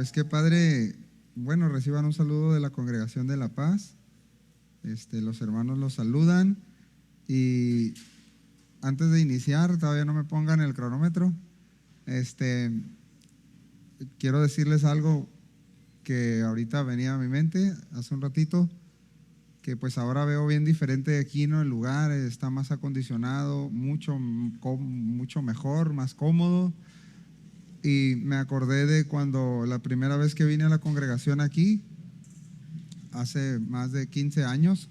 Pues qué padre. Bueno, reciban un saludo de la Congregación de la Paz. Los hermanos los saludan. Y antes de iniciar, todavía no me pongan el cronómetro. Quiero decirles algo que ahorita venía a mi mente hace un ratito, que pues ahora veo bien diferente aquí, ¿no? El lugar está más acondicionado, mucho mejor, más cómodo. Y me acordé de cuando la primera vez que vine a la congregación aquí, hace más de 15 años,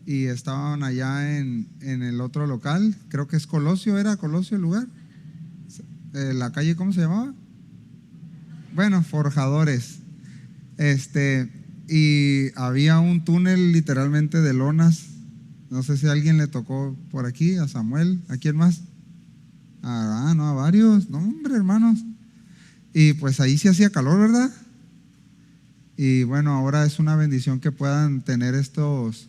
y estaban allá en el otro local, creo que es Colosio, ¿era Colosio el lugar? ¿La calle cómo se llamaba? Bueno, Forjadores. Y había un túnel literalmente de lonas. No sé si a alguien le tocó por aquí, a Samuel, ¿a quién más? No, a varios, no hombre, hermanos. Y pues ahí sí hacía calor, ¿verdad? Y bueno, ahora es una bendición que puedan tener estas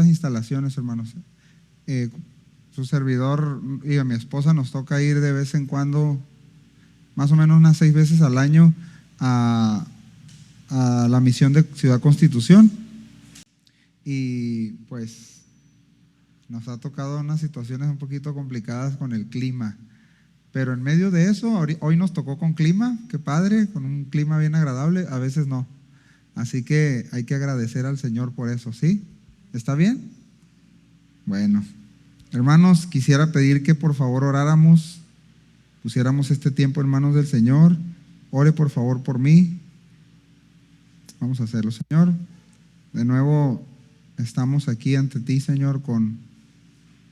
instalaciones, hermanos. Su servidor y a mi esposa nos toca ir de vez en cuando, más o menos unas 6 veces al año, a la misión de Ciudad Constitución. Y pues nos ha tocado unas situaciones un poquito complicadas con el clima. Pero en medio de eso, hoy nos tocó con clima, qué padre, con un clima bien agradable, a veces no. Así que hay que agradecer al Señor por eso, ¿sí? ¿Está bien? Bueno, hermanos, quisiera pedir que por favor oráramos, pusiéramos este tiempo en manos del Señor. Ore por favor por mí. Vamos a hacerlo, Señor. De nuevo estamos aquí ante ti, Señor,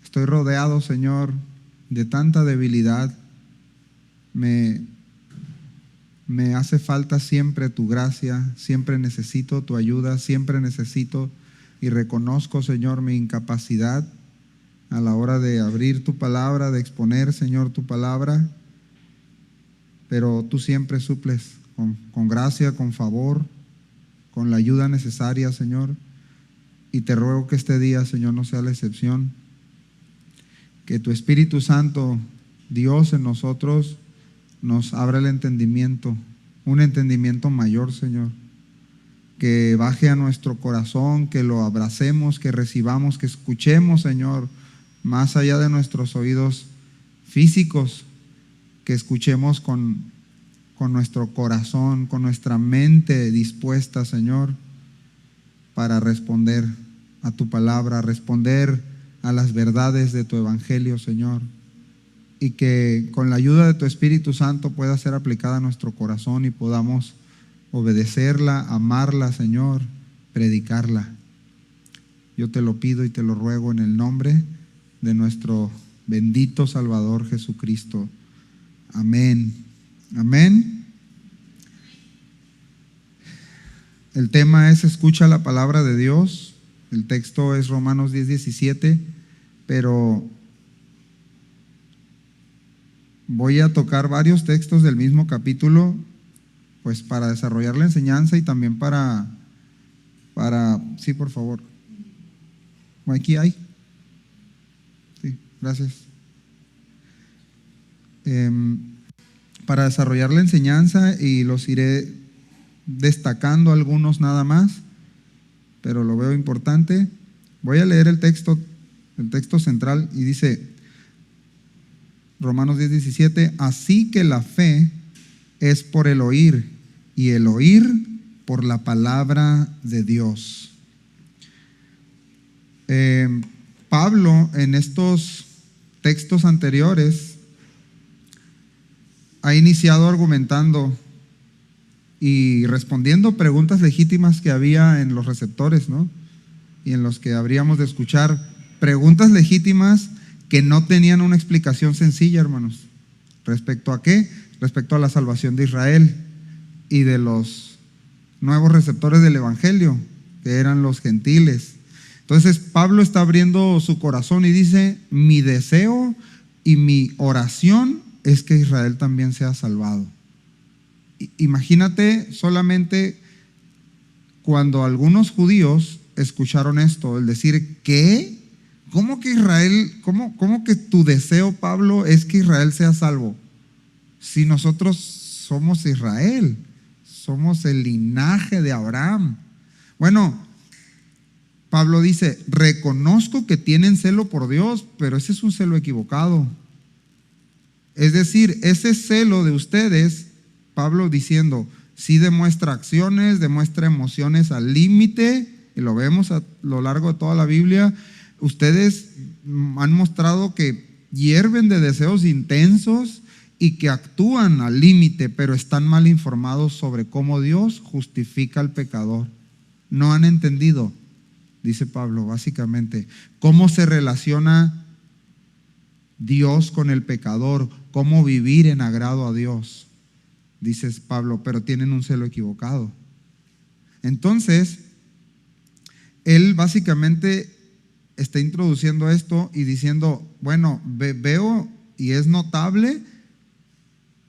estoy rodeado, Señor, de tanta debilidad. Me hace falta siempre tu gracia, siempre necesito tu ayuda, siempre necesito y reconozco, Señor, mi incapacidad a la hora de abrir tu palabra, de exponer, Señor, tu palabra, pero tú siempre suples con gracia, con favor, con la ayuda necesaria, Señor, y te ruego que este día, Señor, no sea la excepción, que tu Espíritu Santo, Dios en nosotros, nos abra el entendimiento, un entendimiento mayor, Señor, que baje a nuestro corazón, que lo abracemos, que recibamos, que escuchemos, Señor, más allá de nuestros oídos físicos, que escuchemos con nuestro corazón, con nuestra mente dispuesta, Señor, para responder a tu palabra, responder a las verdades de tu evangelio, Señor, y que con la ayuda de tu Espíritu Santo pueda ser aplicada a nuestro corazón y podamos obedecerla, amarla, Señor, predicarla. Yo te lo pido y te lo ruego en el nombre de nuestro bendito Salvador Jesucristo. Amén. Amén. El tema es escucha la palabra de Dios. El texto es Romanos 10:17, pero voy a tocar varios textos del mismo capítulo, pues para desarrollar la enseñanza y también para sí, por favor. Aquí hay. Sí, gracias. Para desarrollar la enseñanza, y los iré destacando algunos nada más, pero lo veo importante. Voy a leer el texto central y dice Romanos 10:17, así que la fe es por el oír y el oír por la palabra de Dios. Pablo en estos textos anteriores ha iniciado argumentando y respondiendo preguntas legítimas que había en los receptores, ¿no? Y en los que habríamos de escuchar preguntas legítimas que no tenían una explicación sencilla, hermanos. ¿Respecto a qué? Respecto a la salvación de Israel y de los nuevos receptores del evangelio, que eran los gentiles. Entonces Pablo está abriendo su corazón y dice: mi deseo y mi oración es que Israel también sea salvado. Imagínate solamente cuando algunos judíos escucharon esto, el decir: ¿qué? ¿Cómo que Israel, cómo que tu deseo, Pablo, es que Israel sea salvo? Si nosotros somos Israel, somos el linaje de Abraham. Bueno, Pablo dice, reconozco que tienen celo por Dios, pero ese es un celo equivocado. Es decir, ese celo de ustedes, Pablo diciendo, sí demuestra acciones, demuestra emociones al límite, y lo vemos a lo largo de toda la Biblia. Ustedes han mostrado que hierven de deseos intensos y que actúan al límite, pero están mal informados sobre cómo Dios justifica al pecador. No han entendido, dice Pablo, básicamente, cómo se relaciona Dios con el pecador, cómo vivir en agrado a Dios, dice Pablo, pero tienen un celo equivocado. Entonces, él básicamente está introduciendo esto y diciendo, bueno, veo y es notable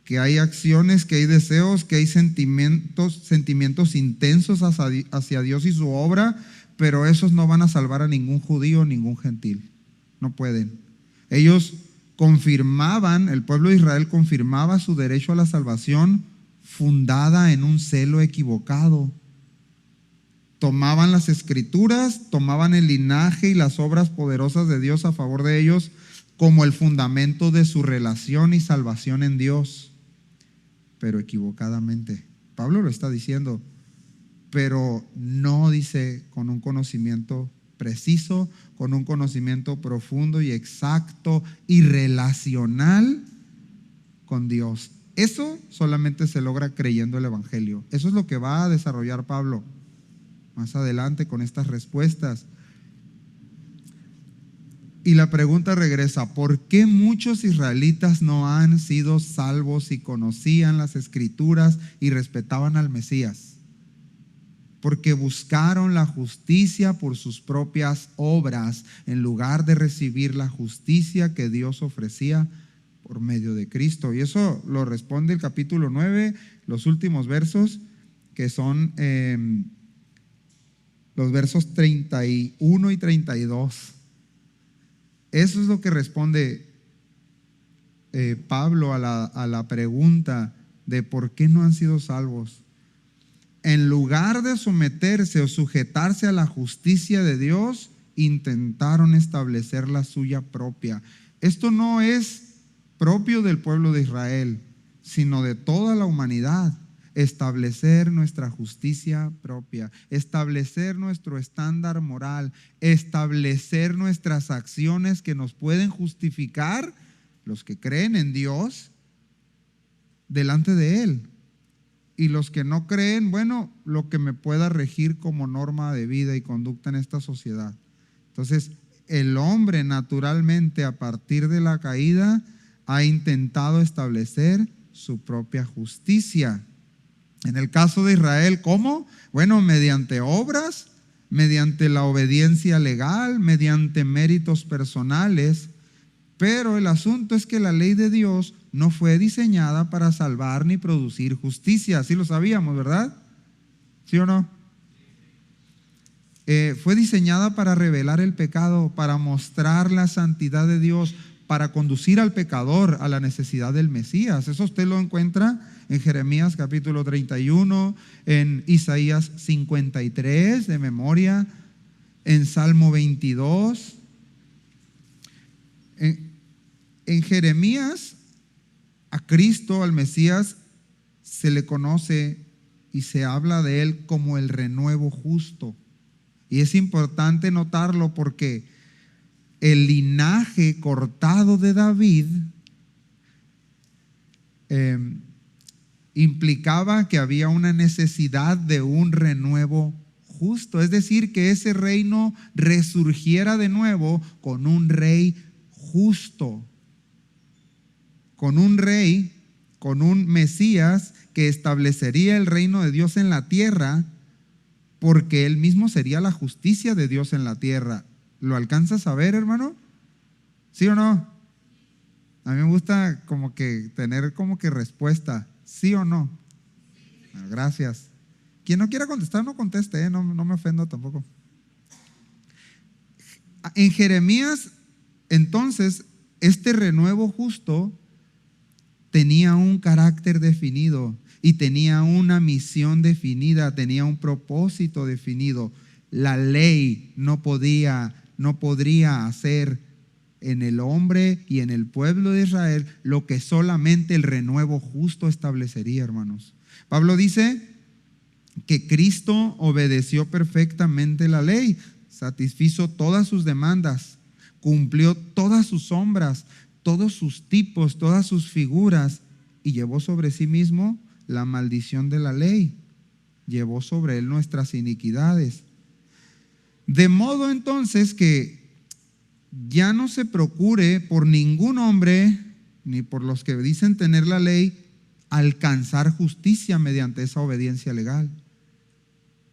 que hay acciones, que hay deseos, que hay sentimientos intensos hacia Dios y su obra, pero esos no van a salvar a ningún judío, ningún gentil. No pueden. Ellos confirmaban, el pueblo de Israel confirmaba su derecho a la salvación fundada en un celo equivocado. Tomaban las escrituras, tomaban el linaje y las obras poderosas de Dios a favor de ellos como el fundamento de su relación y salvación en Dios, pero equivocadamente. Pablo lo está diciendo, pero no dice con un conocimiento preciso, con un conocimiento profundo y exacto y relacional con Dios. Eso solamente se logra creyendo el Evangelio. Eso es lo que va a desarrollar Pablo más adelante con estas respuestas. Y la pregunta regresa, ¿por qué muchos israelitas no han sido salvos y conocían las escrituras y respetaban al Mesías? Porque buscaron la justicia por sus propias obras en lugar de recibir la justicia que Dios ofrecía por medio de Cristo. Y eso lo responde el capítulo 9, los últimos versos, que son los versos 31 y 32. Eso es lo que responde Pablo a la pregunta de por qué no han sido salvos. En lugar de someterse o sujetarse a la justicia de Dios, intentaron establecer la suya propia. Esto no es propio del pueblo de Israel, sino de toda la humanidad. Establecer nuestra justicia propia, establecer nuestro estándar moral, establecer nuestras acciones que nos pueden justificar, los que creen en Dios, delante de Él. Y los que no creen, bueno, lo que me pueda regir como norma de vida y conducta en esta sociedad. Entonces, el hombre naturalmente, a partir de la caída, ha intentado establecer su propia justicia. En el caso de Israel, ¿cómo? Bueno, mediante obras, mediante la obediencia legal, mediante méritos personales. Pero el asunto es que la ley de Dios no fue diseñada para salvar ni producir justicia. Así lo sabíamos, ¿verdad? ¿Sí o no? Fue diseñada para revelar el pecado, para mostrar la santidad de Dios, para conducir al pecador a la necesidad del Mesías. Eso usted lo encuentra en Jeremías capítulo 31, en Isaías 53 de memoria, en Salmo 22. En Jeremías, a Cristo, al Mesías, se le conoce y se habla de él como el renuevo justo. Y es importante notarlo porque el linaje cortado de David implicaba que había una necesidad de un renuevo justo, es decir, que ese reino resurgiera de nuevo con un rey justo, con un rey, con un Mesías que establecería el reino de Dios en la tierra, porque él mismo sería la justicia de Dios en la tierra. ¿Lo alcanzas a ver, hermano? ¿Sí o no? A mí me gusta como que tener como que respuesta, ¿sí o no? Bueno, gracias. Quien no quiera contestar, no conteste, no me ofendo tampoco. En Jeremías, entonces, este renuevo justo tenía un carácter definido y tenía una misión definida, tenía un propósito definido. La ley no podría hacer en el hombre y en el pueblo de Israel lo que solamente el renuevo justo establecería, hermanos. Pablo dice que Cristo obedeció perfectamente la ley, satisfizo todas sus demandas, cumplió todas sus sombras, todos sus tipos, todas sus figuras, y llevó sobre sí mismo la maldición de la ley, llevó sobre él nuestras iniquidades. De modo entonces que ya no se procure por ningún hombre, ni por los que dicen tener la ley, alcanzar justicia mediante esa obediencia legal,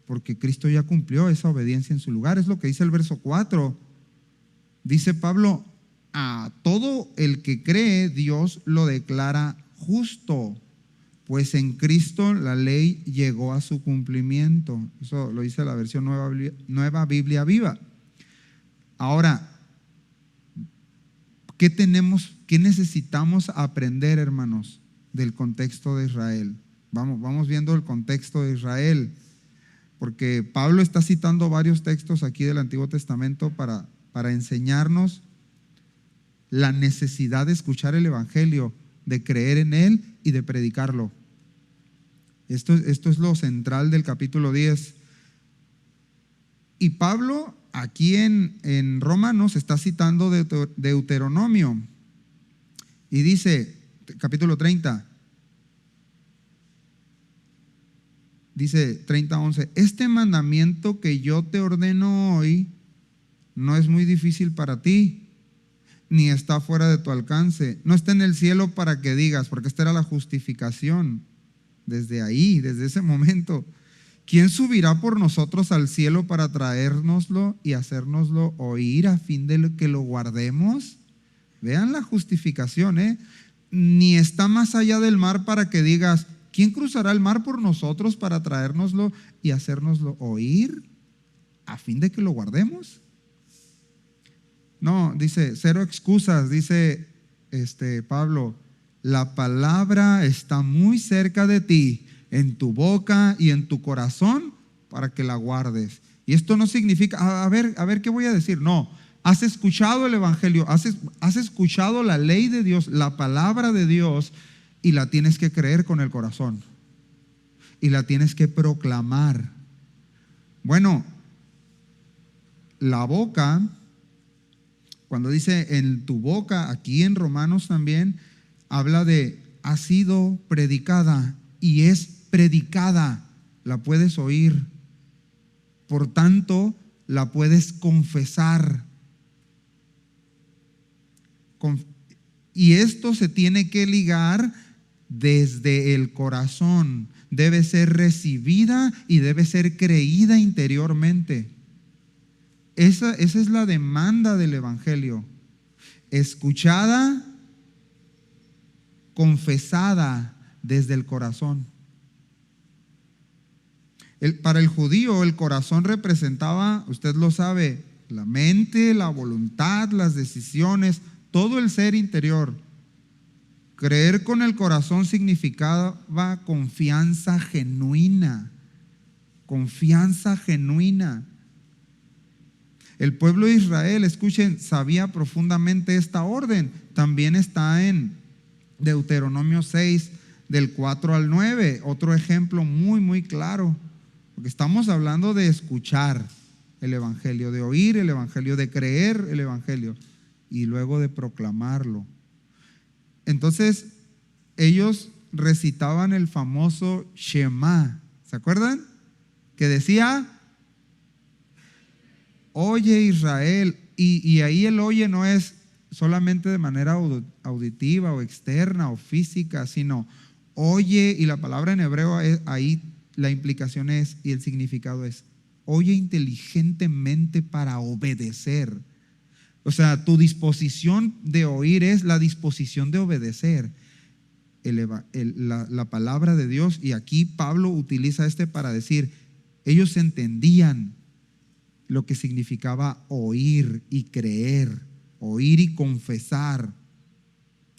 porque Cristo ya cumplió esa obediencia en su lugar. Es lo que dice el verso 4. Dice Pablo: a todo el que cree, Dios lo declara justo, pues en Cristo la ley llegó a su cumplimiento. Eso lo dice la versión Nueva Biblia Viva. Ahora, ¿qué necesitamos aprender, hermanos, del contexto de Israel? Vamos viendo el contexto de Israel, porque Pablo está citando varios textos aquí del Antiguo Testamento para enseñarnos la necesidad de escuchar el Evangelio, de creer en él y de predicarlo. Esto es lo central del capítulo 10. Y Pablo aquí en Romanos está citando Deuteronomio. Y dice, capítulo 30, dice 30:11: este mandamiento que yo te ordeno hoy no es muy difícil para ti, ni está fuera de tu alcance. No está en el cielo para que digas, porque esta era la justificación. Desde ahí, desde ese momento, ¿quién subirá por nosotros al cielo para traérnoslo y hacérnoslo oír a fin de que lo guardemos? Vean la justificación, Ni está más allá del mar para que digas, ¿quién cruzará el mar por nosotros para traérnoslo y hacérnoslo oír a fin de que lo guardemos? No, dice, cero excusas, dice Pablo. La palabra está muy cerca de ti, en tu boca y en tu corazón, para que la guardes. Y esto no significa, a ver qué voy a decir. No, has escuchado el Evangelio, has escuchado la ley de Dios, la palabra de Dios, y la tienes que creer con el corazón. Y la tienes que proclamar. Bueno, la boca, cuando dice en tu boca, aquí en Romanos también, habla de ha sido predicada y es predicada, la puedes oír, por tanto la puedes confesar. Y esto se tiene que ligar desde el corazón, debe ser recibida y debe ser creída interiormente. Esa es la demanda del Evangelio: escuchada, confesada desde el corazón. Para el judío el corazón representaba, usted lo sabe, la mente, la voluntad, las decisiones, todo el ser interior. Creer con el corazón significaba confianza genuina. Confianza genuina. El pueblo de Israel, escuchen, sabía profundamente esta orden. También está en Deuteronomio 6, del 4 al 9. Otro ejemplo muy, muy claro. Porque estamos hablando de escuchar el Evangelio, de oír el Evangelio, de creer el Evangelio y luego de proclamarlo. Entonces, ellos recitaban el famoso Shema. ¿Se acuerdan? Que decía: oye Israel. Y ahí el oye no es solamente de manera auditiva o externa o física, sino oye, y la palabra en hebreo ahí la implicación es, y el significado es, oye inteligentemente para obedecer. O sea, tu disposición de oír es la disposición de obedecer la palabra de Dios. Y aquí Pablo utiliza para decir, ellos entendían lo que significaba oír y creer, oír y confesar.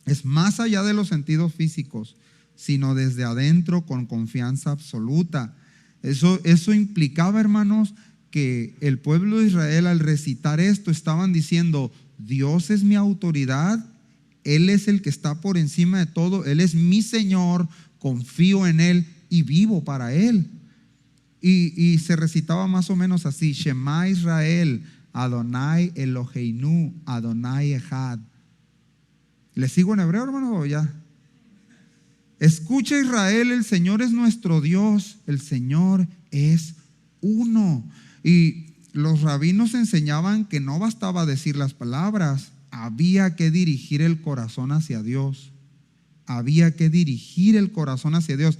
Es más allá de los sentidos físicos, sino desde adentro con confianza absoluta. Eso implicaba, hermanos, que el pueblo de Israel al recitar esto estaban diciendo: Dios es mi autoridad, Él es el que está por encima de todo, Él es mi Señor, confío en Él y vivo para Él. Y se recitaba más o menos así: Shema Israel, Adonai Eloheinu, Adonai Echad. ¿Le sigo en hebreo, hermano, o ya? Escucha, Israel, el Señor es nuestro Dios, el Señor es uno. Y los rabinos enseñaban que no bastaba decir las palabras, había que dirigir el corazón hacia Dios. Había que dirigir el corazón hacia Dios.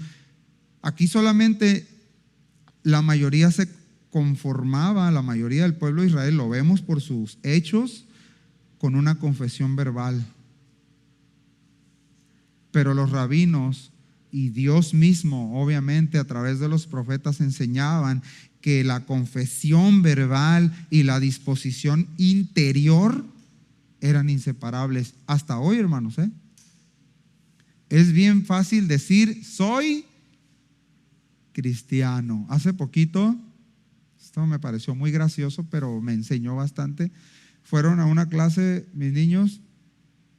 Aquí solamente la mayoría se conformaba, la mayoría del pueblo de Israel, lo vemos por sus hechos, con una confesión verbal. Pero los rabinos y Dios mismo, obviamente a través de los profetas, enseñaban que la confesión verbal y la disposición interior eran inseparables. Hasta hoy, hermanos, es bien fácil decir: soy cristiano. Hace poquito, esto me pareció muy gracioso, pero me enseñó bastante. Fueron a una clase mis niños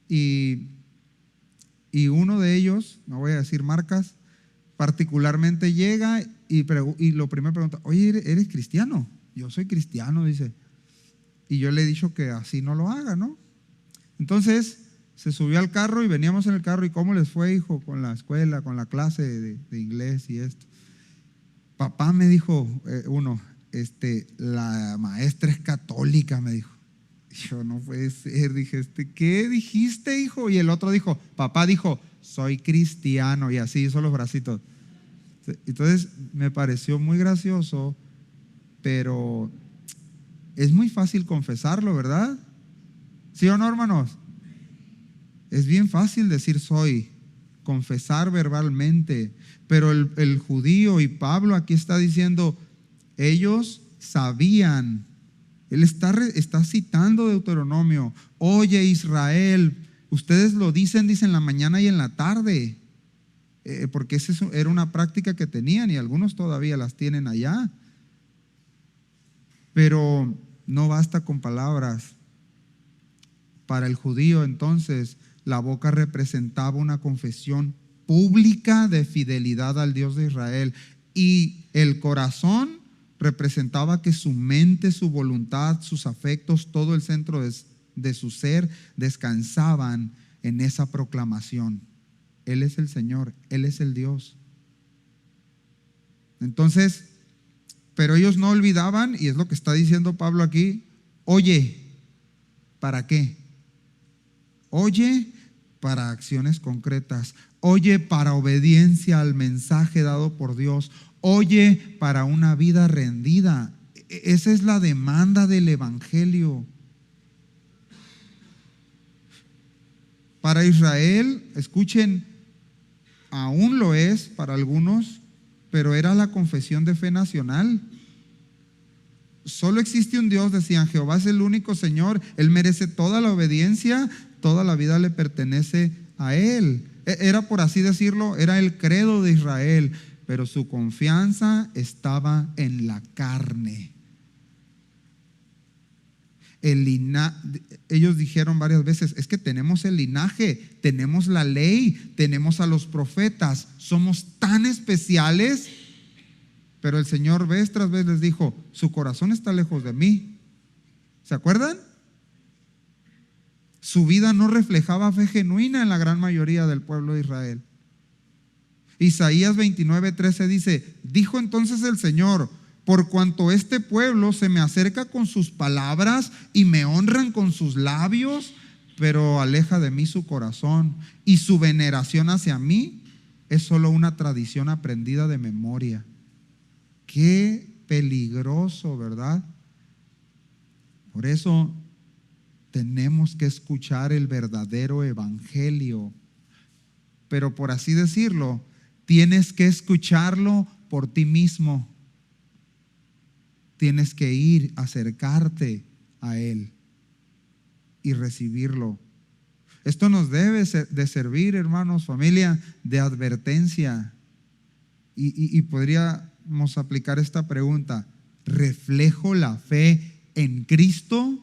y uno de ellos, no voy a decir marcas, particularmente llega y lo primero pregunta: oye, ¿eres cristiano? Yo soy cristiano, dice. Y yo le he dicho que así no lo haga, ¿no? Entonces se subió al carro y veníamos en el carro. ¿Y cómo les fue, hijo, con la escuela, con la clase de inglés y esto? Papá, me dijo uno, la maestra es católica, me dijo. Yo: no puede ser. Dije, ¿qué dijiste, hijo? Y el otro dijo: papá dijo, soy cristiano. Y así hizo los bracitos. Entonces me pareció muy gracioso, pero es muy fácil confesarlo, ¿verdad? ¿Sí o no, hermanos? Es bien fácil decir soy, confesar verbalmente, pero el judío, y Pablo aquí está diciendo, ellos sabían. Él está citando Deuteronomio: oye, Israel, ustedes lo dicen en la mañana y en la tarde, porque esa era una práctica que tenían y algunos todavía las tienen allá. Pero no basta con palabras. Para el judío, entonces, la boca representaba una confesión pública de fidelidad al Dios de Israel, y el corazón representaba que su mente, su voluntad, sus afectos, todo el centro de su ser descansaban en esa proclamación: Él es el Señor, Él es el Dios. Entonces, pero ellos no olvidaban, y es lo que está diciendo Pablo aquí: oye, ¿para qué? Oye, para acciones concretas. Oye, para obediencia al mensaje dado por Dios. Oye, para una vida rendida. Esa es la demanda del evangelio. Para Israel, escuchen, aún lo es para algunos, pero era la confesión de fe nacional. Solo existe un Dios, decían: Jehová es el único Señor, Él merece toda la obediencia, toda la vida le pertenece a Él. Era, por así decirlo, era el credo de Israel, pero su confianza estaba en la carne. Ellos dijeron varias veces: es que tenemos el linaje, tenemos la ley, tenemos a los profetas, somos tan especiales. Pero el Señor vez tras vez les dijo: su corazón está lejos de mí. ¿Se acuerdan? Su vida no reflejaba fe genuina en la gran mayoría del pueblo de Israel. Isaías 29:13 dice: dijo entonces el Señor: por cuanto este pueblo se me acerca con sus palabras y me honran con sus labios, pero aleja de mí su corazón, y su veneración hacia mí es solo una tradición aprendida de memoria. Qué peligroso, ¿verdad? Por eso tenemos que escuchar el verdadero evangelio. Pero, por así decirlo, tienes que escucharlo por ti mismo. Tienes que acercarte a Él y recibirlo. Esto nos debe de servir, hermanos, familia, de advertencia. Y podríamos aplicar esta pregunta: ¿reflejo la fe en Cristo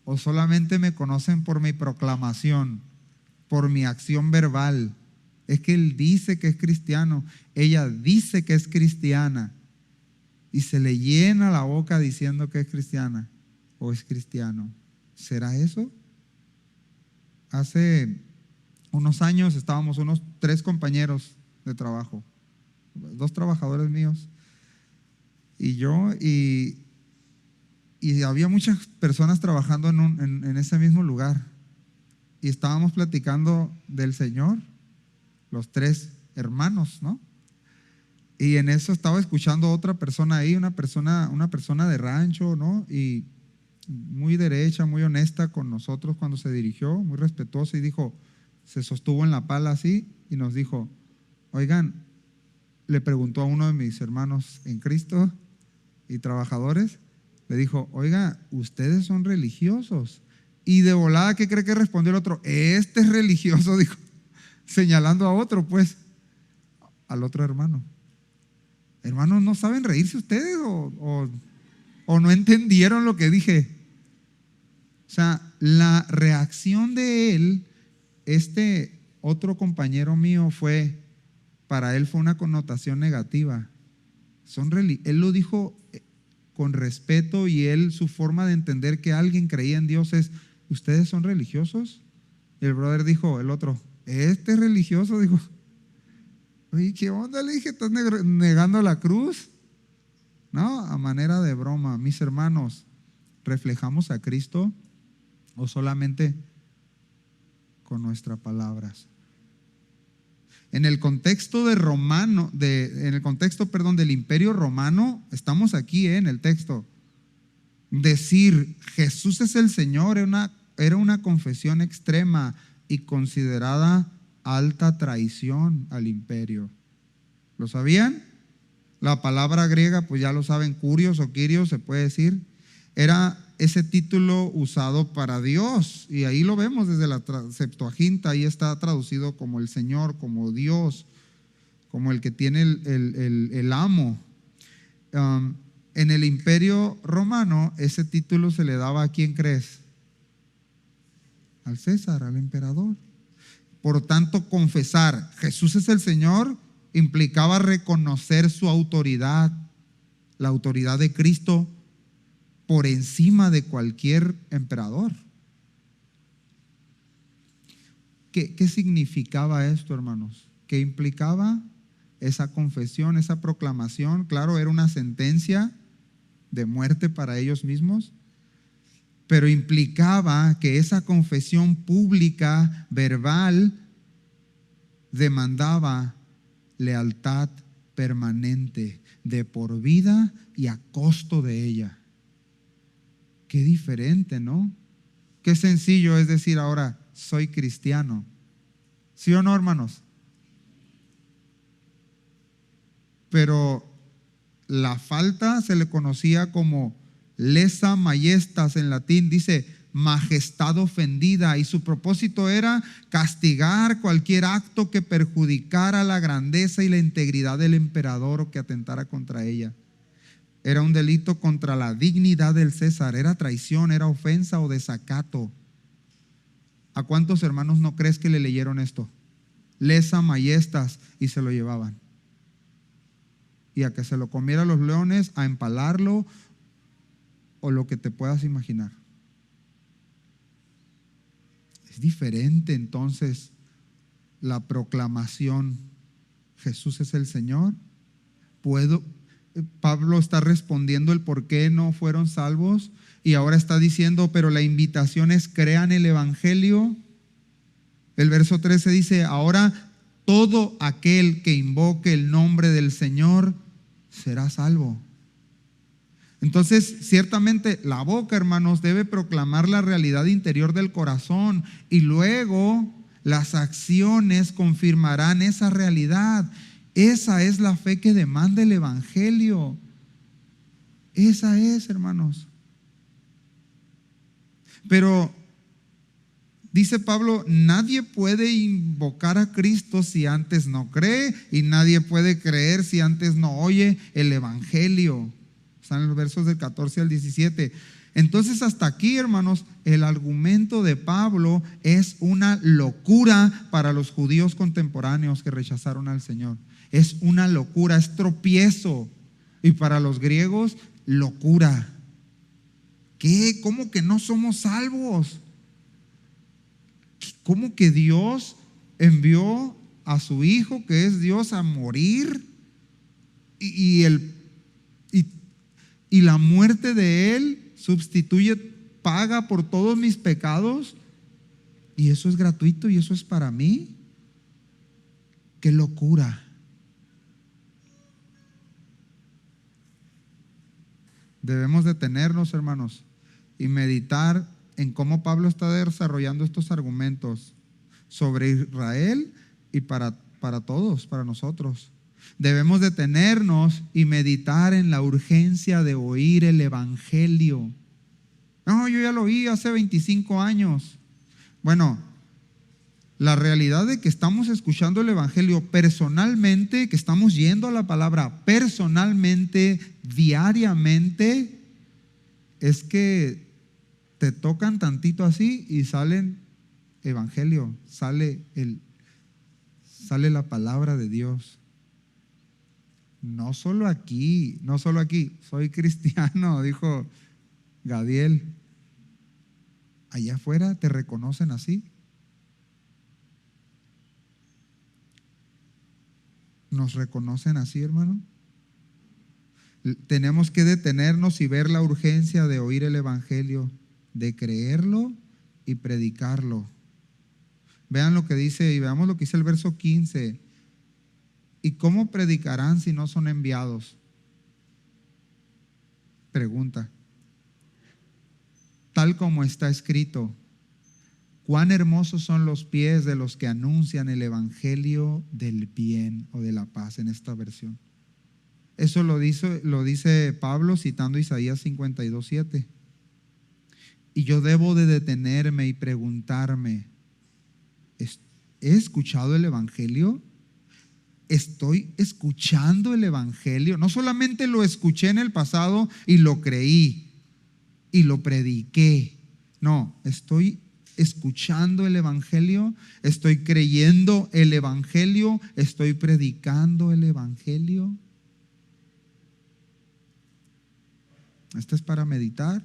o solamente me conocen por mi proclamación, por mi acción verbal? Es que él dice que es cristiano, ella dice que es cristiana y se le llena la boca diciendo que es cristiana o es cristiano. ¿Será eso? Hace unos años estábamos unos 3 compañeros de trabajo, 2 trabajadores míos y yo, y había muchas personas trabajando en ese mismo lugar, y estábamos platicando del Señor, los 3 hermanos, ¿no? Y en eso estaba escuchando a otra persona ahí, una persona de rancho, ¿no? Y muy derecha, muy honesta con nosotros cuando se dirigió, muy respetuosa, y dijo, se sostuvo en la pala así y nos dijo: oigan, le preguntó a uno de mis hermanos en Cristo y trabajadores, le dijo: oiga, ¿ustedes son religiosos? Y de volada, ¿qué cree que respondió el otro? Este es religioso, dijo, señalando a otro, pues, al otro hermano. Hermanos, ¿no saben reírse ustedes o no entendieron lo que dije? O sea, la reacción de él, este otro compañero mío, para él fue una connotación negativa. Él lo dijo con respeto, y su forma de entender que alguien creía en Dios es: ¿ustedes son religiosos? Y el brother dijo, el otro: este es religioso, dijo. Oye, ¿qué onda? Le dije, ¿estás negando la cruz? No, a manera de broma. Mis hermanos, ¿reflejamos a Cristo o solamente con nuestras palabras? En el contexto del Imperio Romano, estamos aquí en el texto. Decir Jesús es el Señor era una confesión extrema y considerada alta traición al imperio. ¿Lo sabían? La palabra griega, pues ya lo saben, kurios o kyrios se puede decir, era ese título usado para Dios, y ahí lo vemos desde la Septuaginta. Ahí está traducido como el Señor, como Dios, como el que tiene el amo. En el Imperio Romano ese título se le daba ¿a quién crees? Al César, al emperador. Por tanto, confesar Jesús es el Señor implicaba reconocer su autoridad, la autoridad de Cristo, por encima de cualquier emperador. ¿Qué significaba esto, hermanos? ¿Qué implicaba esa confesión, esa proclamación? Claro, era una sentencia de muerte para ellos mismos, pero implicaba que esa confesión pública, verbal, demandaba lealtad permanente, de por vida y a costo de ella. Qué diferente, ¿no? Qué sencillo es decir ahora, soy cristiano. ¿Sí o no, hermanos? Pero la falta se le conocía como lesa majestas en latín, dice majestad ofendida, y su propósito era castigar cualquier acto que perjudicara la grandeza y la integridad del emperador o que atentara contra ella. Era un delito contra la dignidad del César, era traición, era ofensa o desacato. ¿A cuántos hermanos no crees que le leyeron esto? Lesa majestas, y se lo llevaban. Y a que se lo comiera los leones, a empalarlo o lo que te puedas imaginar. Es diferente entonces la proclamación: Jesús es el Señor. Pablo está respondiendo el por qué no fueron salvos, y ahora está diciendo, pero la invitación es: crean el evangelio. El verso 13 dice: ahora todo aquel que invoque el nombre del Señor será salvo. Entonces, ciertamente la boca, hermanos, debe proclamar la realidad interior del corazón, y luego las acciones confirmarán esa realidad. Esa es la fe que demanda el evangelio. Esa es, hermanos. Pero Dice Pablo, nadie puede invocar a Cristo si antes no cree, y nadie puede creer si antes no oye el evangelio. Están en los versos del 14 al 17. Entonces, hasta aquí, hermanos, el argumento de Pablo es una locura para los judíos contemporáneos que rechazaron al Señor. Es una locura, es tropiezo. Y para los griegos, locura. ¿Qué? ¿Cómo que no somos salvos? ¿Cómo que Dios envió a su Hijo, que es Dios, a morir? Y la muerte de Él sustituye, paga por todos mis pecados. Y eso es gratuito y eso es para mí. ¡Qué locura! Debemos detenernos, hermanos, y meditar en cómo Pablo está desarrollando estos argumentos sobre Israel y para todos, para nosotros. Debemos detenernos y meditar en la urgencia de oír el evangelio. No, yo ya lo oí hace 25 años. Bueno, la realidad de que estamos escuchando el evangelio personalmente, que estamos yendo a la palabra personalmente, diariamente, es que te tocan tantito así y salen evangelio, sale la palabra de Dios. No solo aquí, soy cristiano, dijo Gadiel. Allá afuera te reconocen así. ¿Nos reconocen así, hermano? Tenemos que detenernos y ver la urgencia de oír el evangelio, de creerlo y predicarlo. Vean lo que dice, y veamos lo que dice el verso 15. ¿Y cómo predicarán si no son enviados? Pregunta. Tal como está escrito, cuán hermosos son los pies de los que anuncian el evangelio del bien o de la paz en esta versión. Eso lo dice Pablo citando Isaías 52:7. Y yo debo de detenerme y preguntarme, ¿he escuchado el evangelio? ¿Estoy escuchando el evangelio? No solamente lo escuché en el pasado y lo creí y lo prediqué. No, estoy escuchando el evangelio, estoy creyendo el evangelio, estoy predicando el evangelio. Esto es para meditar.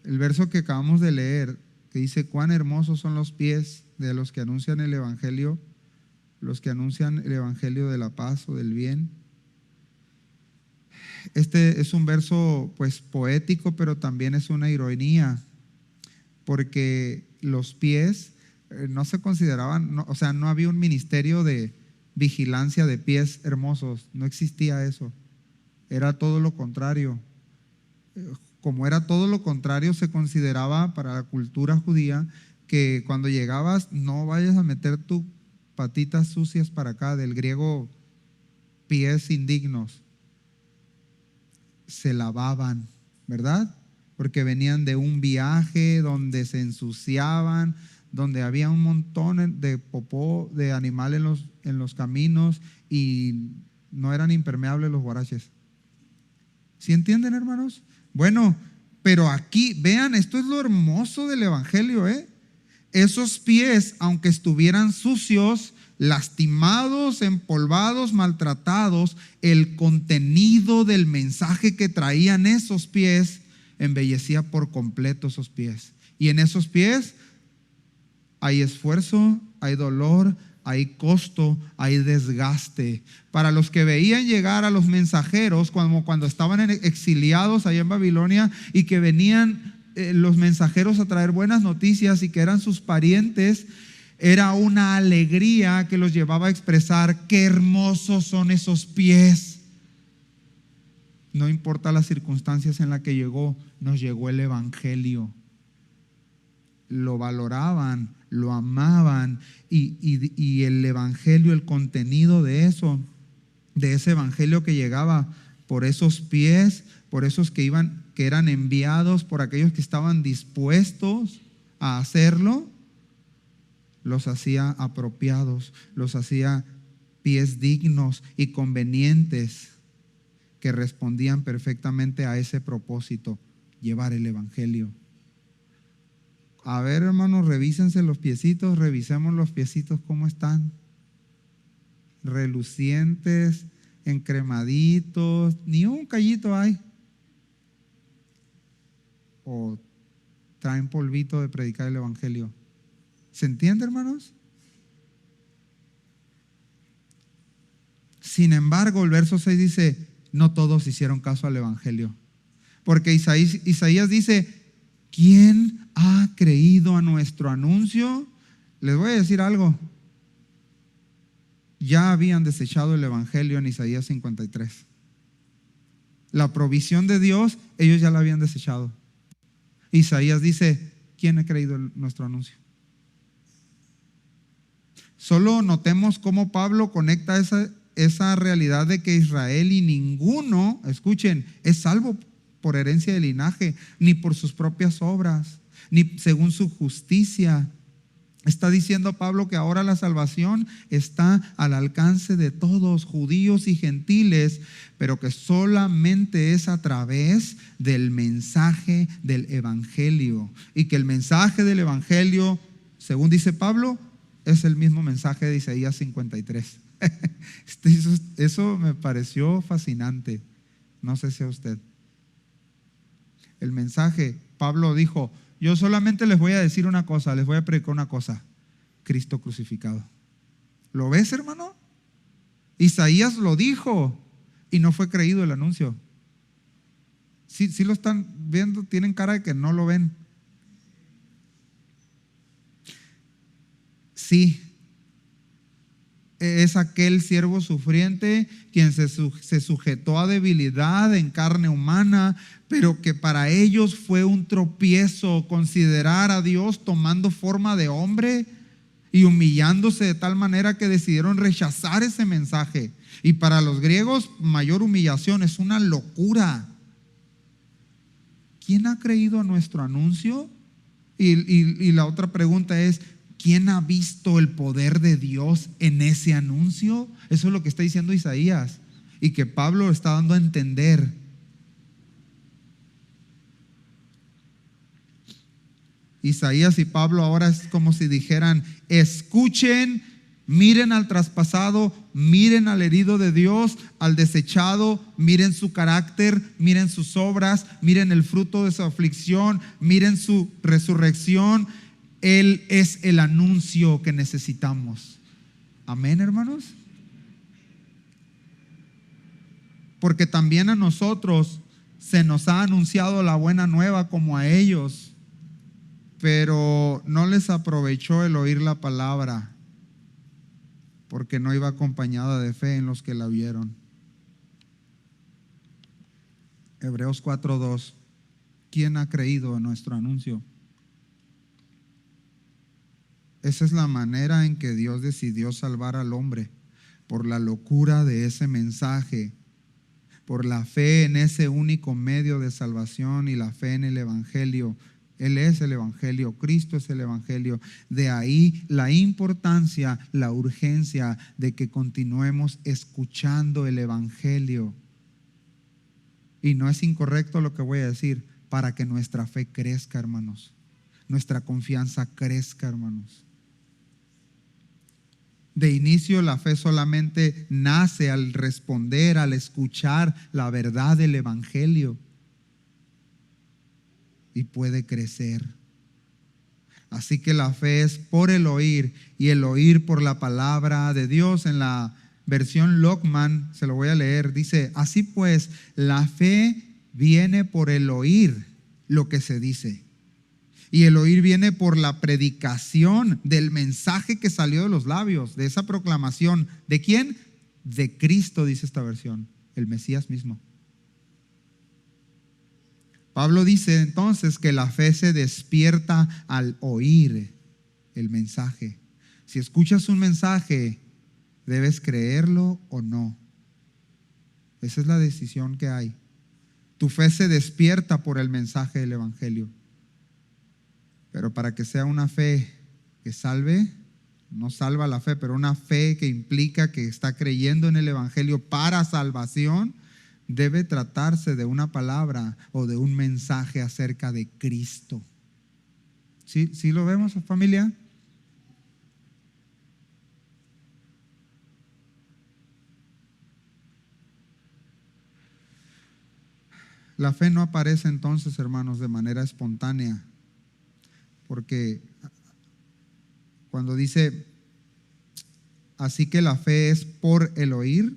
El verso que acabamos de leer, que dice, cuán hermosos son los pies de los que anuncian el evangelio, los que anuncian el evangelio de la paz o del bien. Este es un verso pues poético, pero también es una ironía, porque los pies no se consideraban, no había un ministerio de vigilancia de pies hermosos, no existía eso, era todo lo contrario. Como era todo lo contrario, se consideraba para la cultura judía que cuando llegabas no vayas a meter tus patitas sucias para acá, del griego pies indignos. Se lavaban, ¿verdad? Porque venían de un viaje donde se ensuciaban, donde había un montón de popó de animal en los caminos y no eran impermeables los guaraches. ¿Sí entienden, hermanos? Bueno, pero aquí, vean, esto es lo hermoso del evangelio, Esos pies, aunque estuvieran sucios, lastimados, empolvados, maltratados, el contenido del mensaje que traían esos pies embellecía por completo esos pies. Y en esos pies hay esfuerzo, hay dolor, hay costo, hay desgaste. Para los que veían llegar a los mensajeros cuando estaban exiliados allá en Babilonia y que venían los mensajeros a traer buenas noticias y que eran sus parientes, era una alegría que los llevaba a expresar qué hermosos son esos pies. No importa las circunstancias en las que llegó, nos llegó el evangelio. Lo valoraban, lo amaban y el evangelio, el contenido de ese evangelio que llegaba, por esos pies, por esos que eran enviados, por aquellos que estaban dispuestos a hacerlo, los hacía apropiados, los hacía pies dignos y convenientes que respondían perfectamente a ese propósito, llevar el evangelio. A ver, hermanos, revísense los piecitos, revisemos los piecitos cómo están. Relucientes, encremaditos, ni un callito hay. O traen polvito de predicar el evangelio. ¿Se entiende, hermanos? Sin embargo, el verso 6 dice, no todos hicieron caso al evangelio. Porque Isaías dice, ¿quién ha creído a nuestro anuncio? Les voy a decir algo. Ya habían desechado el evangelio en Isaías 53. La provisión de Dios, ellos ya la habían desechado. Isaías dice, ¿quién ha creído nuestro anuncio? Solo notemos cómo Pablo conecta esa realidad de que Israel y ninguno, escuchen, es salvo por herencia de linaje, ni por sus propias obras, ni según su justicia. Está diciendo Pablo que ahora la salvación está al alcance de todos, judíos y gentiles, pero que solamente es a través del mensaje del evangelio. Y que el mensaje del evangelio, según dice Pablo, es el mismo mensaje de Isaías 53. Eso me pareció fascinante. No sé si a usted. El mensaje, Pablo dijo, yo solamente les voy a decir una cosa, les voy a predicar una cosa: Cristo crucificado. ¿Lo ves, hermano? Isaías lo dijo y no fue creído el anuncio. Sí lo están viendo, tienen cara de que no lo ven. Sí, es aquel siervo sufriente quien se sujetó a debilidad en carne humana, pero que para ellos fue un tropiezo considerar a Dios tomando forma de hombre y humillándose de tal manera que decidieron rechazar ese mensaje. Y para los griegos, mayor humillación, es una locura. ¿Quién ha creído a nuestro anuncio? Y la otra pregunta es, ¿quién ha visto el poder de Dios en ese anuncio? Eso es lo que está diciendo Isaías y que Pablo está dando a entender. Isaías y Pablo ahora es como si dijeran, escuchen, miren al traspasado, miren al herido de Dios, al desechado, miren su carácter, miren sus obras, miren el fruto de su aflicción, miren su resurrección. Él es el anuncio que necesitamos. Amén, hermanos. Porque también a nosotros se nos ha anunciado la buena nueva como a ellos, pero no les aprovechó el oír la palabra, porque no iba acompañada de fe en los que la oyeron. Hebreos 4:2. ¿Quién ha creído en nuestro anuncio? Esa es la manera en que Dios decidió salvar al hombre, por la locura de ese mensaje, por la fe en ese único medio de salvación y la fe en el evangelio. Él es el evangelio, Cristo es el evangelio. De ahí la importancia, la urgencia de que continuemos escuchando el evangelio. Y no es incorrecto lo que voy a decir, para que nuestra fe crezca, hermanos. Nuestra confianza crezca, hermanos. De inicio, la fe solamente nace al responder, al escuchar la verdad del evangelio. Y puede crecer. Así que la fe es por el oír, y el oír por la palabra de Dios. En la versión Lockman, se lo voy a leer, dice, así pues, la fe viene por el oír lo que se dice. Y el oír viene por la predicación del mensaje que salió de los labios, de esa proclamación. ¿De quién? De Cristo, dice esta versión, el Mesías mismo. Pablo dice entonces que la fe se despierta al oír el mensaje. Si escuchas un mensaje, ¿debes creerlo o no? Esa es la decisión que hay. Tu fe se despierta por el mensaje del Evangelio. Pero para que sea una fe que salve, no salva la fe, pero una fe que implica que está creyendo en el Evangelio para salvación, debe tratarse de una palabra o de un mensaje acerca de Cristo. ¿Sí lo vemos, familia? La fe no aparece entonces, hermanos, de manera espontánea, porque cuando dice, así que la fe es por el oír,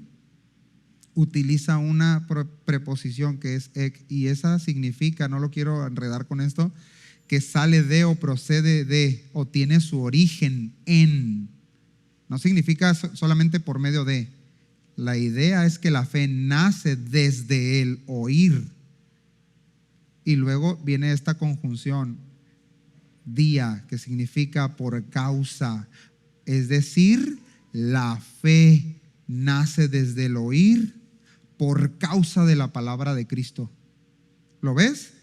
utiliza una preposición que es ek, y esa significa, no lo quiero enredar con esto, que sale de o procede de o tiene su origen en. No significa solamente por medio de. La idea es que la fe nace desde el oír. Y luego viene esta conjunción, día, que significa por causa. Es decir, la fe nace desde el oír por causa de la palabra de Cristo. ¿Lo ves?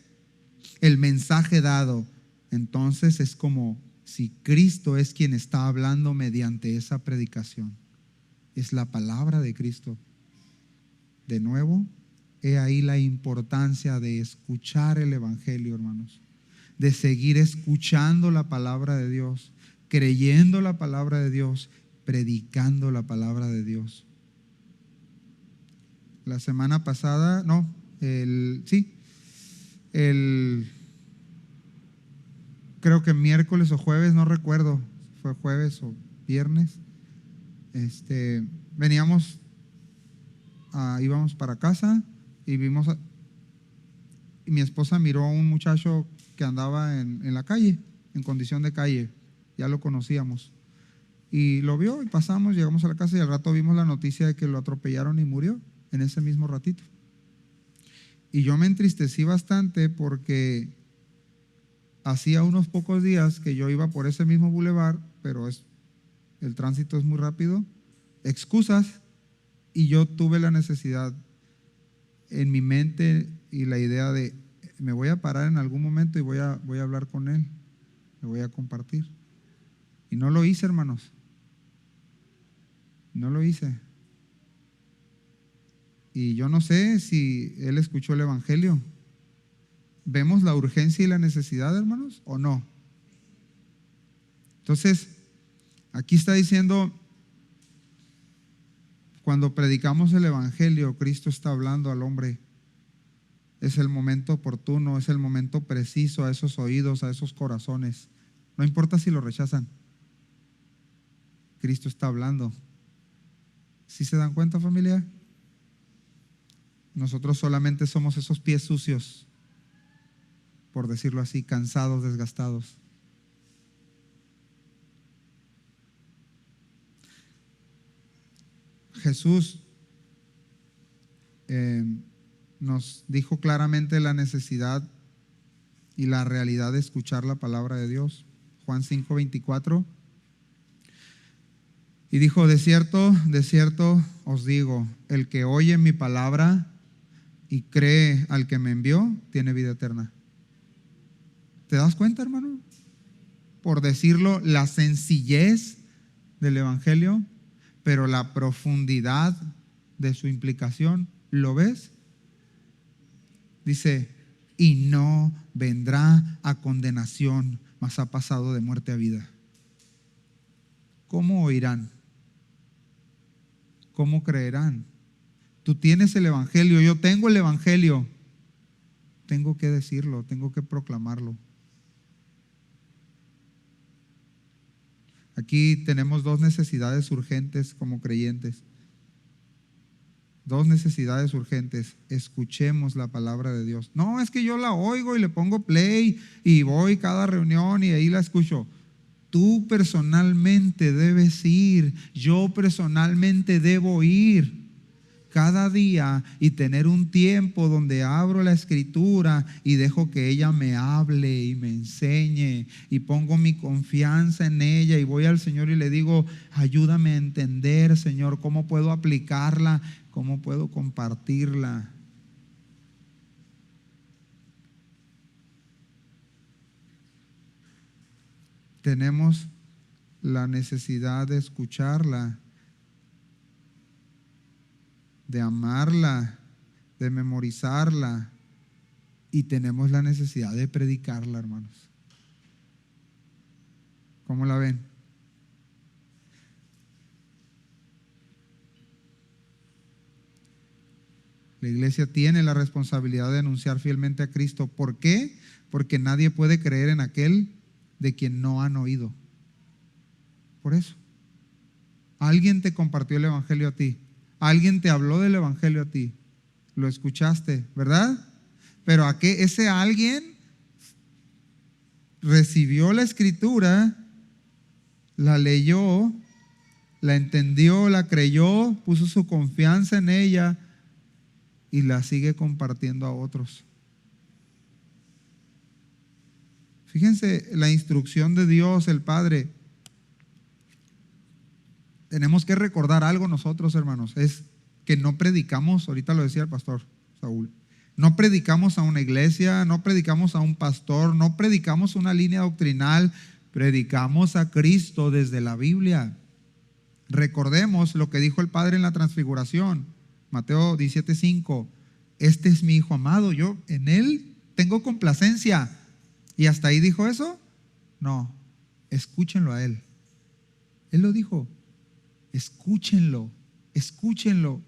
El mensaje dado. Entonces es como si Cristo es quien está hablando mediante esa predicación. Es la palabra de Cristo. De nuevo, he ahí la importancia de escuchar el Evangelio, hermanos. De seguir escuchando la palabra de Dios, creyendo la palabra de Dios, predicando la palabra de Dios. La semana pasada, creo que miércoles o jueves, no recuerdo, fue jueves o viernes, íbamos para casa y y mi esposa miró a un muchacho que andaba en la calle, en condición de calle, ya lo conocíamos, y lo vio y pasamos, llegamos a la casa y al rato vimos la noticia de que lo atropellaron y murió en ese mismo ratito. Y yo me entristecí bastante porque hacía unos pocos días que yo iba por ese mismo bulevar, pero el tránsito es muy rápido, excusas, y yo tuve la necesidad en mi mente y la idea de, me voy a parar en algún momento y voy a hablar con él, le voy a compartir. Y no lo hice, hermanos, no lo hice. Y yo no sé si él escuchó el Evangelio. ¿Vemos la urgencia y la necesidad, hermanos, o no? Entonces, aquí está diciendo, cuando predicamos el Evangelio, Cristo está hablando al hombre. Es el momento oportuno, es el momento preciso a esos oídos, a esos corazones. No importa si lo rechazan. Cristo está hablando. ¿Sí se dan cuenta, familia? Nosotros solamente somos esos pies sucios, por decirlo así, cansados, desgastados. Jesús nos dijo claramente la necesidad y la realidad de escuchar la palabra de Dios. Juan 5:24. Y dijo, de cierto os digo, el que oye mi palabra y cree al que me envió, tiene vida eterna. ¿Te das cuenta, hermano? Por decirlo, la sencillez del Evangelio, pero la profundidad de su implicación, ¿lo ves? Dice, y no vendrá a condenación, mas ha pasado de muerte a vida. ¿Cómo oirán? ¿Cómo creerán? Tú tienes el Evangelio, yo tengo el Evangelio. Tengo que decirlo, tengo que proclamarlo. Aquí tenemos dos necesidades urgentes como creyentes. Dos necesidades urgentes. Escuchemos la palabra de Dios. No, es que yo la oigo y le pongo play y voy cada reunión y ahí la escucho. Tú personalmente debes ir. Yo personalmente debo ir cada día y tener un tiempo donde abro la Escritura y dejo que ella me hable y me enseñe y pongo mi confianza en ella y voy al Señor y le digo, ayúdame a entender, Señor, cómo puedo aplicarla ¿Cómo puedo compartirla? Tenemos la necesidad de escucharla, de amarla, de memorizarla, y tenemos la necesidad de predicarla, hermanos. ¿Cómo la ven? La iglesia tiene la responsabilidad de anunciar fielmente a Cristo. ¿Por qué? Porque nadie puede creer en aquel de quien no han oído. Por eso. Alguien te compartió el evangelio a ti. Alguien te habló del evangelio a ti. Lo escuchaste, ¿verdad? Pero a qué ese alguien recibió la escritura, la leyó, la entendió, la creyó, puso su confianza en ella y la sigue compartiendo a otros. Fíjense la instrucción de Dios, el Padre. Tenemos que recordar algo nosotros, hermanos, es que no predicamos, ahorita lo decía el pastor Saúl, no predicamos a una iglesia, no predicamos a un pastor, no predicamos una línea doctrinal, predicamos a Cristo desde la Biblia. Recordemos lo que dijo el Padre en la transfiguración, Mateo 17:5, este es mi Hijo amado, yo en Él tengo complacencia. ¿Y hasta ahí dijo eso? No, escúchenlo a Él. Él lo dijo, escúchenlo, escúchenlo.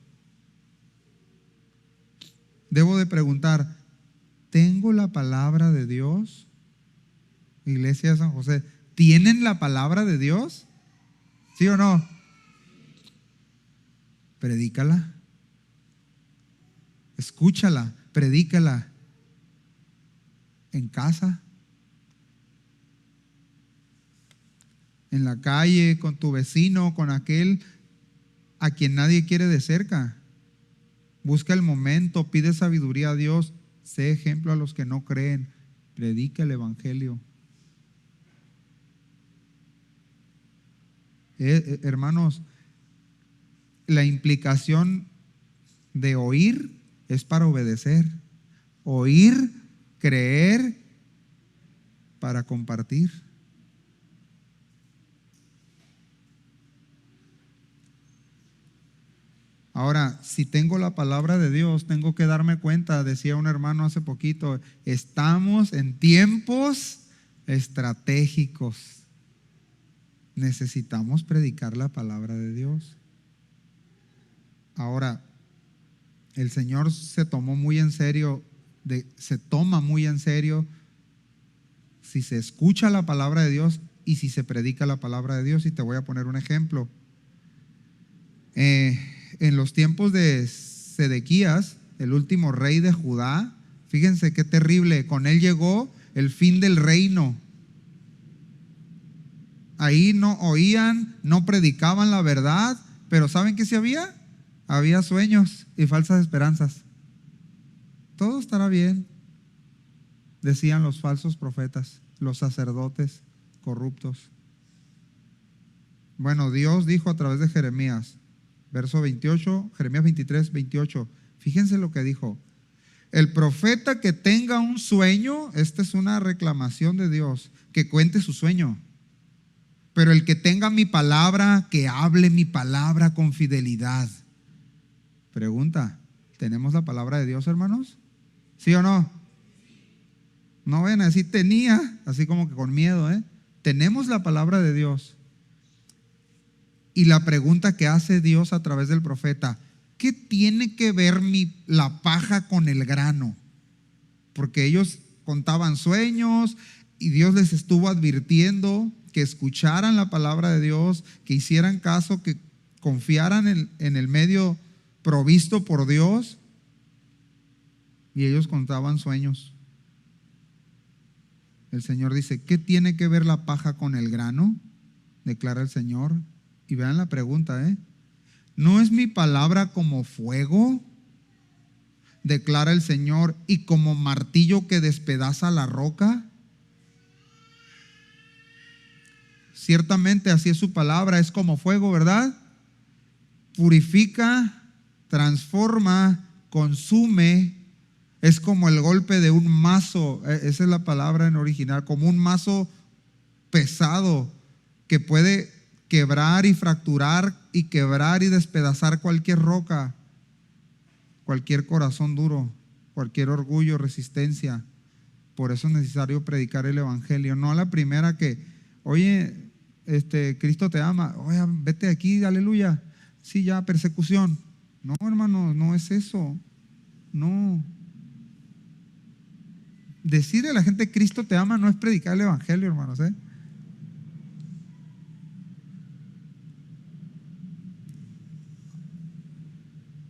Debo de preguntar, ¿tengo la palabra de Dios? Iglesia de San José, ¿tienen la palabra de Dios? ¿Sí o no? Predícala, escúchala, predícala en casa, en la calle, con tu vecino, con aquel a quien nadie quiere de cerca. Busca el momento, pide sabiduría a Dios, sé ejemplo a los que no creen, predica el evangelio. Hermanos, la implicación de oír es para obedecer, oír, creer, para compartir. Ahora, si tengo la palabra de Dios, tengo que darme cuenta, decía un hermano hace poquito, estamos en tiempos estratégicos. Necesitamos predicar la palabra de Dios. Ahora, el Señor se toma muy en serio si se escucha la palabra de Dios y si se predica la palabra de Dios. Y te voy a poner un ejemplo. En los tiempos de Sedequías, el último rey de Judá, fíjense qué terrible, con él llegó el fin del reino. Ahí no oían, no predicaban la verdad, pero ¿saben qué sí había? Había sueños y falsas esperanzas. Todo estará bien, decían los falsos profetas, los sacerdotes corruptos. Bueno, Dios dijo a través de Jeremías, verso 28, Jeremías 23:28. Fíjense lo que dijo. El profeta que tenga un sueño, esta es una reclamación de Dios, que cuente su sueño. Pero el que tenga mi palabra, que hable mi palabra con fidelidad. Pregunta, ¿tenemos la palabra de Dios, hermanos? ¿Sí o no? No ven, así tenía, así como que con miedo, Tenemos la palabra de Dios. Y la pregunta que hace Dios a través del profeta, ¿qué tiene que ver la paja con el grano? Porque ellos contaban sueños y Dios les estuvo advirtiendo que escucharan la palabra de Dios, que hicieran caso, que confiaran en el medio provisto por Dios. Y ellos contaban sueños. El Señor dice, ¿qué tiene que ver la paja con el grano? Declara el Señor. Y vean la pregunta, ¿no es mi palabra como fuego? Declara el Señor, y como martillo que despedaza la roca. Ciertamente así es su palabra, es como fuego, ¿verdad? Purifica, transforma, consume. Es como el golpe de un mazo, esa es la palabra en original, como un mazo pesado que puede quebrar y fracturar y quebrar y despedazar cualquier roca, cualquier corazón duro, cualquier orgullo, resistencia. Por eso es necesario predicar el evangelio, no a la primera que, oye, Cristo te ama, oye, vete de aquí, aleluya, sí, ya, persecución. No, hermano, no es eso, no. Decirle a la gente Cristo te ama no es predicar el evangelio, hermanos, ¿eh?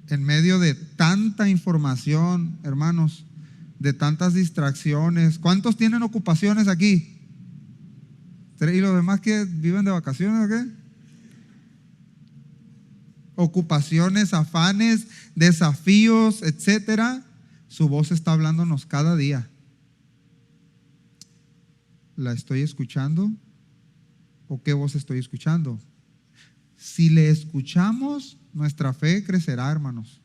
En medio de tanta información, hermanos, de tantas distracciones. ¿Cuántos tienen ocupaciones aquí? ¿Y los demás que viven de vacaciones o qué? Ocupaciones, afanes, desafíos, etcétera. Su voz está hablándonos cada día. ¿La estoy escuchando? ¿O qué voz estoy escuchando? Si le escuchamos, nuestra fe crecerá, hermanos,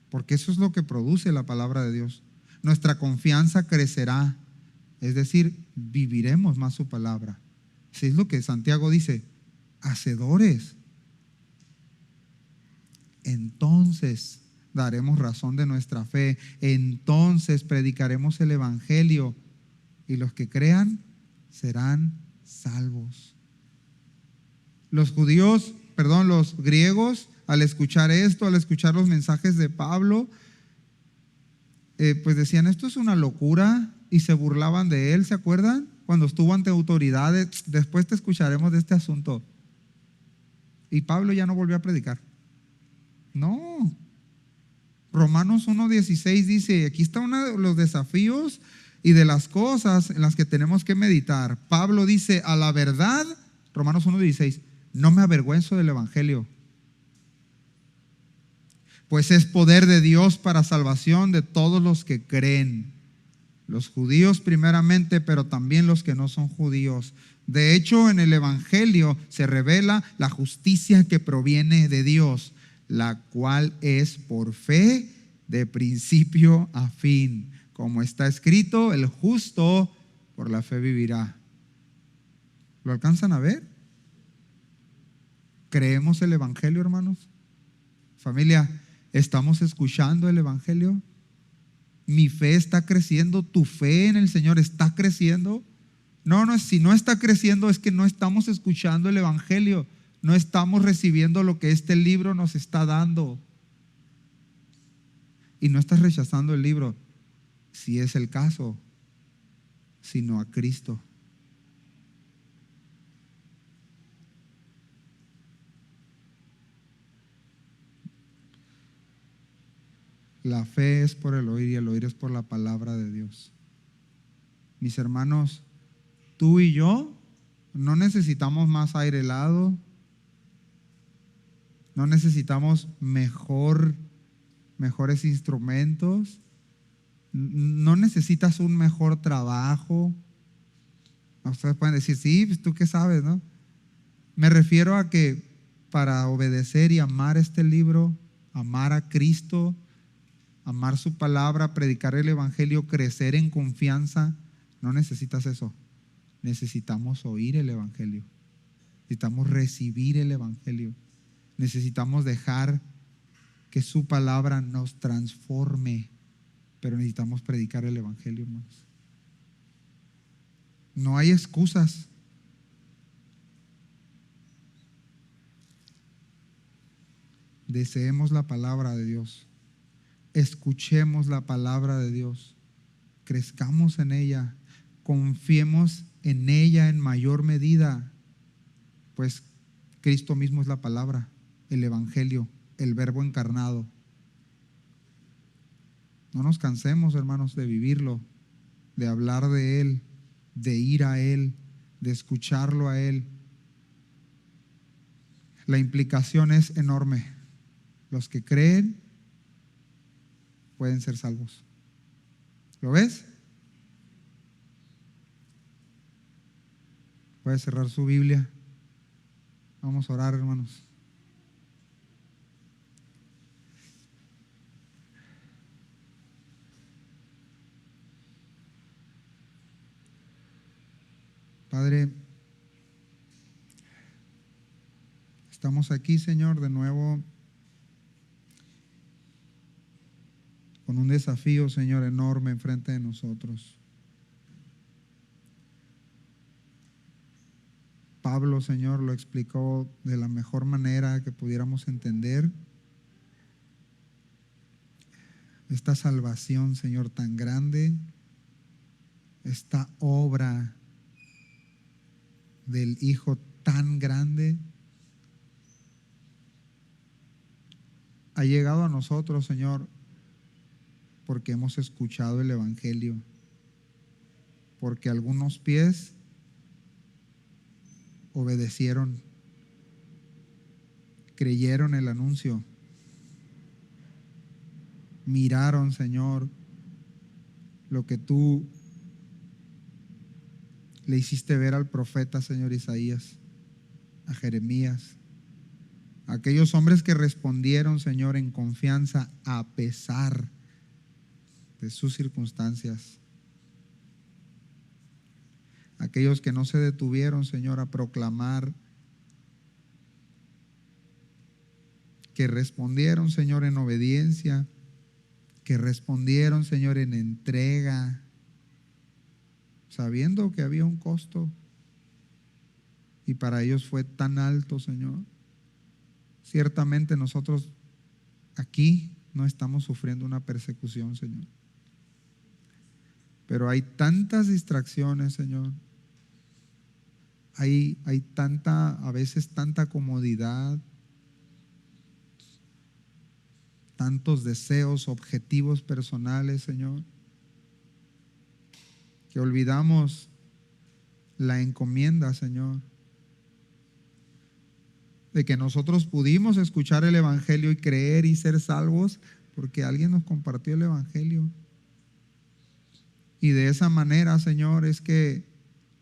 porque eso es lo que produce la palabra de Dios. Nuestra confianza crecerá, es decir, viviremos más su palabra. Así es lo que Santiago dice, hacedores. Entonces daremos razón de nuestra fe, entonces predicaremos el evangelio y los que crean serán salvos. Los griegos, al escuchar esto, al escuchar los mensajes de Pablo, pues decían, esto es una locura, y se burlaban de él, ¿se acuerdan? Cuando estuvo ante autoridades, después te escucharemos de este asunto. Y Pablo ya no volvió a predicar. No. Romanos 1:16 dice, aquí está uno de los desafíos y de las cosas en las que tenemos que meditar. Pablo dice, a la verdad, Romanos 1:16, no me avergüenzo del evangelio, pues es poder de Dios para salvación de todos los que creen, los judíos primeramente, pero también los que no son judíos. De hecho, en el evangelio se revela la justicia que proviene de Dios, la cual es por fe de principio a fin. Como está escrito, el justo por la fe vivirá. ¿Lo alcanzan a ver? ¿Creemos el evangelio, hermanos? Familia, ¿estamos escuchando el evangelio? Mi fe está creciendo, tu fe en el Señor está creciendo. No, si no está creciendo es que no estamos escuchando el evangelio, no estamos recibiendo lo que este libro nos está dando. Y no estás rechazando el libro, si es el caso, sino a Cristo. La fe es por el oír y el oír es por la palabra de Dios. Mis hermanos, tú y yo no necesitamos más aire helado, no necesitamos mejores instrumentos, no necesitas un mejor trabajo. Ustedes pueden decir, sí, pues tú qué sabes, ¿no? Me refiero a que para obedecer y amar este libro, amar a Cristo, amar su palabra, predicar el evangelio, crecer en confianza, no necesitas eso. Necesitamos oír el evangelio. Necesitamos recibir el evangelio. Necesitamos dejar que su palabra nos transforme, pero necesitamos predicar el evangelio, hermanos. No hay excusas. Deseemos la palabra de Dios. Escuchemos la palabra de Dios. Crezcamos en ella. Confiemos en ella en mayor medida, pues Cristo mismo es la palabra, el evangelio, el verbo encarnado. No nos cansemos, hermanos, de vivirlo, de hablar de Él, de ir a Él, de escucharlo a Él. La implicación es enorme. Los que creen pueden ser salvos. ¿Lo ves? Puede cerrar su Biblia. Vamos a orar, hermanos. Padre, estamos aquí, Señor, de nuevo con un desafío, Señor, enorme enfrente de nosotros. Pablo, Señor, lo explicó de la mejor manera que pudiéramos entender. Esta salvación, Señor, tan grande, esta obra del Hijo tan grande, ha llegado a nosotros, Señor, porque hemos escuchado el Evangelio, porque algunos pies obedecieron, creyeron el anuncio, miraron, Señor, lo que tú le hiciste ver al profeta, Señor Isaías, a Jeremías, aquellos hombres que respondieron, Señor, en confianza a pesar de sus circunstancias, aquellos que no se detuvieron, Señor, a proclamar, que respondieron, Señor, en obediencia, que respondieron, Señor, en entrega, sabiendo que había un costo y para ellos fue tan alto, Señor. Ciertamente nosotros aquí no estamos sufriendo una persecución, Señor, pero hay tantas distracciones, Señor. Hay a veces tanta comodidad, tantos deseos, objetivos personales, Señor, que olvidamos la encomienda, Señor, de que nosotros pudimos escuchar el Evangelio y creer y ser salvos porque alguien nos compartió el Evangelio. Y de esa manera, Señor, es que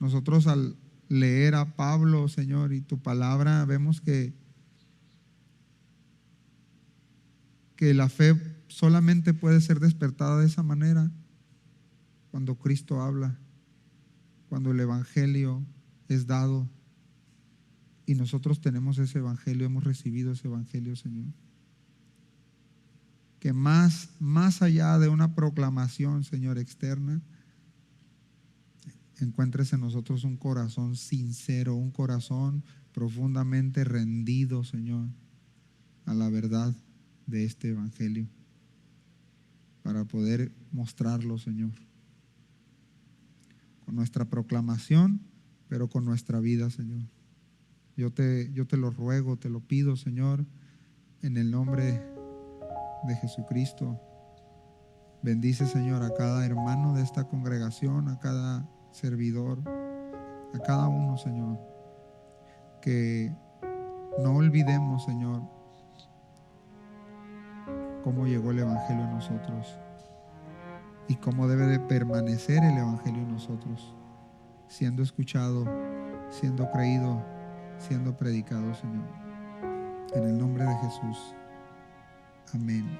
nosotros al leer a Pablo, Señor, y tu palabra, vemos que la fe solamente puede ser despertada de esa manera, cuando Cristo habla, cuando el Evangelio es dado y nosotros tenemos ese Evangelio, hemos recibido ese Evangelio, Señor. Que más allá de una proclamación, Señor, externa, encuentres en nosotros un corazón sincero, un corazón profundamente rendido, Señor, a la verdad de este Evangelio, para poder mostrarlo, Señor, con nuestra proclamación, pero con nuestra vida, Señor. Yo te lo ruego, te lo pido, Señor, en el nombre de Jesucristo. Bendice, Señor, a cada hermano de esta congregación, a cada servidor, a cada uno, Señor, que no olvidemos, Señor, cómo llegó el Evangelio a nosotros y cómo debe de permanecer el Evangelio en nosotros, siendo escuchado, siendo creído, siendo predicado, Señor. En el nombre de Jesús. Amén.